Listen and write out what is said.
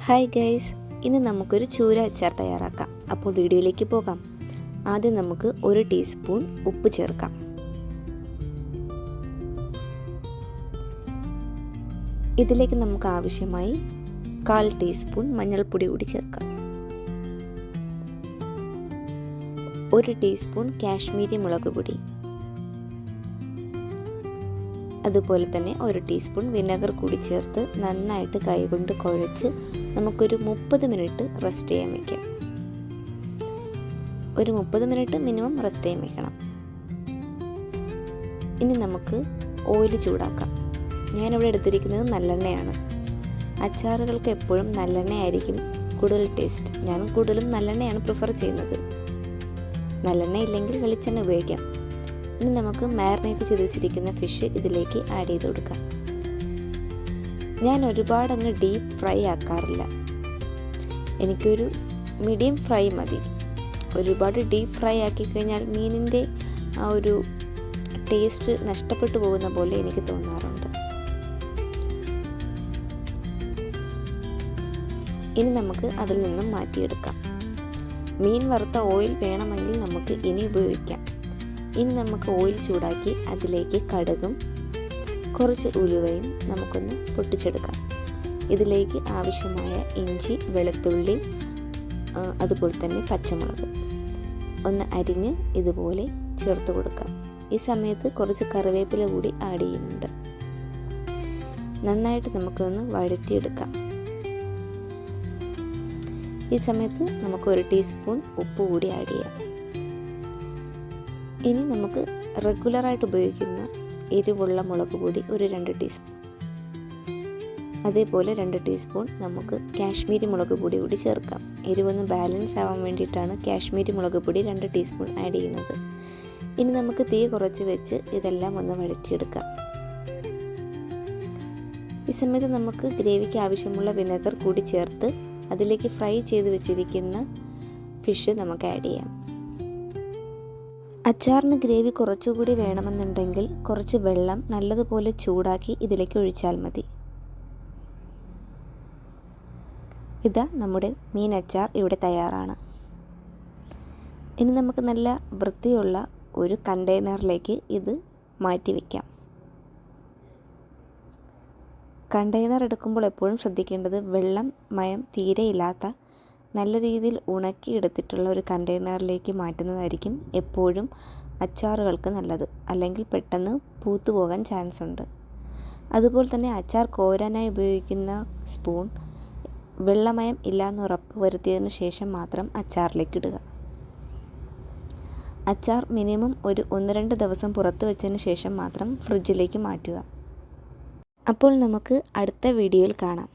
Hi guys, ഇന്ന് നമുക്കൊരു ചൂര അച്ചാർ തയ്യാറാക്കാം. അപ്പോൾ വീഡിയോയിലേക്ക് പോകാം. ആദ്യം നമുക്ക് 1 ടീസ്പൂൺ ഉപ്പ് ചേർക്കാം. ഇതിലേക്ക് നമുക്ക് ആവശ്യമായി 1/4 ടീസ്പൂൺ മഞ്ഞൾപ്പൊടി കൂടി ചേർക്കാം. 1 ടീസ്പൂൺ കാശ്മീരി മുളക് പൊടി, അതുപോലെ തന്നെ 1 ടീസ്പൂൺ വിനെഗർ കൂടി ചേർത്ത് നന്നായിട്ട് കൈകൊണ്ട് കുഴച്ച് നമുക്കൊരു 30 മിനിറ്റ് റെസ്റ്റ് ചെയ്യാൻ വയ്ക്കാം. ഒരു 30 മിനിറ്റ് മിനിമം റെസ്റ്റ് ചെയ്യാൻ വയ്ക്കണം. ഇനി നമുക്ക് ഓയിൽ ചൂടാക്കാം. ഞാനിവിടെ എടുത്തിരിക്കുന്നത് നല്ലെണ്ണയാണ്. അച്ചാറുകൾക്ക് എപ്പോഴും നല്ലെണ്ണയായിരിക്കും കൂടുതൽ ടേസ്റ്റ്. ഞാൻ കൂടുതലും നല്ലെണ്ണയാണ് പ്രിഫർ ചെയ്യുന്നത്. നല്ലെണ്ണ ഇല്ലെങ്കിൽ വെളിച്ചെണ്ണ ഉപയോഗിക്കാം. ഇനി നമുക്ക് മാരിനേറ്റ് ചെയ്ത് വെച്ചിരിക്കുന്ന ഫിഷ് ഇതിലേക്ക് ആഡ് ചെയ്ത് കൊടുക്കാം. ഞാൻ ഒരുപാടങ്ങ് ഡീപ്പ് ഫ്രൈ ആക്കാറില്ല. എനിക്കൊരു മീഡിയം ഫ്രൈ മതി. ഒരുപാട് ഡീപ്പ് ഫ്രൈ ആക്കി കഴിഞ്ഞാൽ മീനിൻ്റെ ആ ഒരു ടേസ്റ്റ് നഷ്ടപ്പെട്ടു പോകുന്ന പോലെ എനിക്ക് തോന്നാറുണ്ട്. ഇനി നമുക്ക് അതിൽ നിന്നും മാറ്റിയെടുക്കാം. മീൻ വറുത്ത ഓയിൽ വേണമെങ്കിൽ നമുക്ക് ഇനി ഉപയോഗിക്കാം. ഇനി നമുക്ക് ഓയിൽ ചൂടാക്കി അതിലേക്ക് കടുകും കുറച്ച് ഉലുവയും നമുക്കൊന്ന് പൊട്ടിച്ചെടുക്കാം. ഇതിലേക്ക് ആവശ്യമായ ഇഞ്ചി, വെളുത്തുള്ളി, അതുപോലെ തന്നെ പച്ചമുളക് ഒന്ന് അരിഞ്ഞ് ഇതുപോലെ ചേർത്ത് കൊടുക്കാം. ഈ സമയത്ത് കുറച്ച് കറിവേപ്പില കൂടി ആഡ് ചെയ്യുന്നുണ്ട്. നന്നായിട്ട് നമുക്കൊന്ന് വഴറ്റിയെടുക്കാം. ഈ സമയത്ത് നമുക്ക് 1 ടീസ്പൂൺ ഉപ്പ് കൂടി ആഡ് ചെയ്യാം. ഇനി നമുക്ക് റെഗുലറായിട്ട് ഉപയോഗിക്കുന്ന എരിവുള്ള മുളക് പൊടി ഒരു 2 ടീസ്പൂൺ, അതേപോലെ 2 ടീസ്പൂൺ നമുക്ക് കാശ്മീരി മുളക് പൊടി കൂടി ചേർക്കാം. എരിവൊന്ന് ബാലൻസ് ആവാൻ വേണ്ടിയിട്ടാണ് കാശ്മീരി മുളക് പൊടി 2 ടീസ്പൂൺ ആഡ് ചെയ്യുന്നത്. ഇനി നമുക്ക് തീ കുറച്ച് വെച്ച് ഇതെല്ലാം ഒന്ന് വഴറ്റിയെടുക്കാം. ഈ സമയത്ത് നമുക്ക് ഗ്രേവിക്ക് ആവശ്യമുള്ള വിനെഗർ കൂടി ചേർത്ത് അതിലേക്ക് ഫ്രൈ ചെയ്ത് വെച്ചിരിക്കുന്ന ഫിഷ് നമുക്ക് ആഡ് ചെയ്യാം. അച്ചാറിന് ഗ്രേവി കുറച്ചുകൂടി വേണമെന്നുണ്ടെങ്കിൽ കുറച്ച് വെള്ളം നല്ലതുപോലെ ചൂടാക്കി ഇതിലേക്ക് ഒഴിച്ചാൽ മതി. ഇതാ നമ്മുടെ മീൻ അച്ചാർ ഇവിടെ തയ്യാറാണ്. ഇനി നമുക്ക് നല്ല വൃത്തിയുള്ള ഒരു കണ്ടെയ്നറിലേക്ക് ഇത് മാറ്റി വയ്ക്കാം. കണ്ടെയ്നർ എടുക്കുമ്പോൾ എപ്പോഴും ശ്രദ്ധിക്കേണ്ടത് വെള്ളം മയം തീരെയില്ലാത്ത നല്ല രീതിയിൽ ഉണക്കിയെടുത്തിട്ടുള്ള ഒരു കണ്ടെയ്നറിലേക്ക് മാറ്റുന്നതായിരിക്കും എപ്പോഴും അച്ചാറുകൾക്ക് നല്ലത്. അല്ലെങ്കിൽ പെട്ടെന്ന് പൂത്തു പോകാൻ ചാൻസ് ഉണ്ട്. അതുപോലെ തന്നെ അച്ചാർ കോരാനായി ഉപയോഗിക്കുന്ന സ്പൂൺ വെള്ളമയം ഇല്ലാന്ന് ഉറപ്പ് വരുത്തിയതിന് ശേഷം മാത്രം അച്ചാറിലേക്ക് ഇടുക. അച്ചാർ മിനിമം ഒരു 1-2 ദിവസം പുറത്ത് വെച്ചതിന് ശേഷം മാത്രം ഫ്രിഡ്ജിലേക്ക് മാറ്റുക. അപ്പോൾ നമുക്ക് അടുത്ത വീഡിയോയിൽ കാണാം.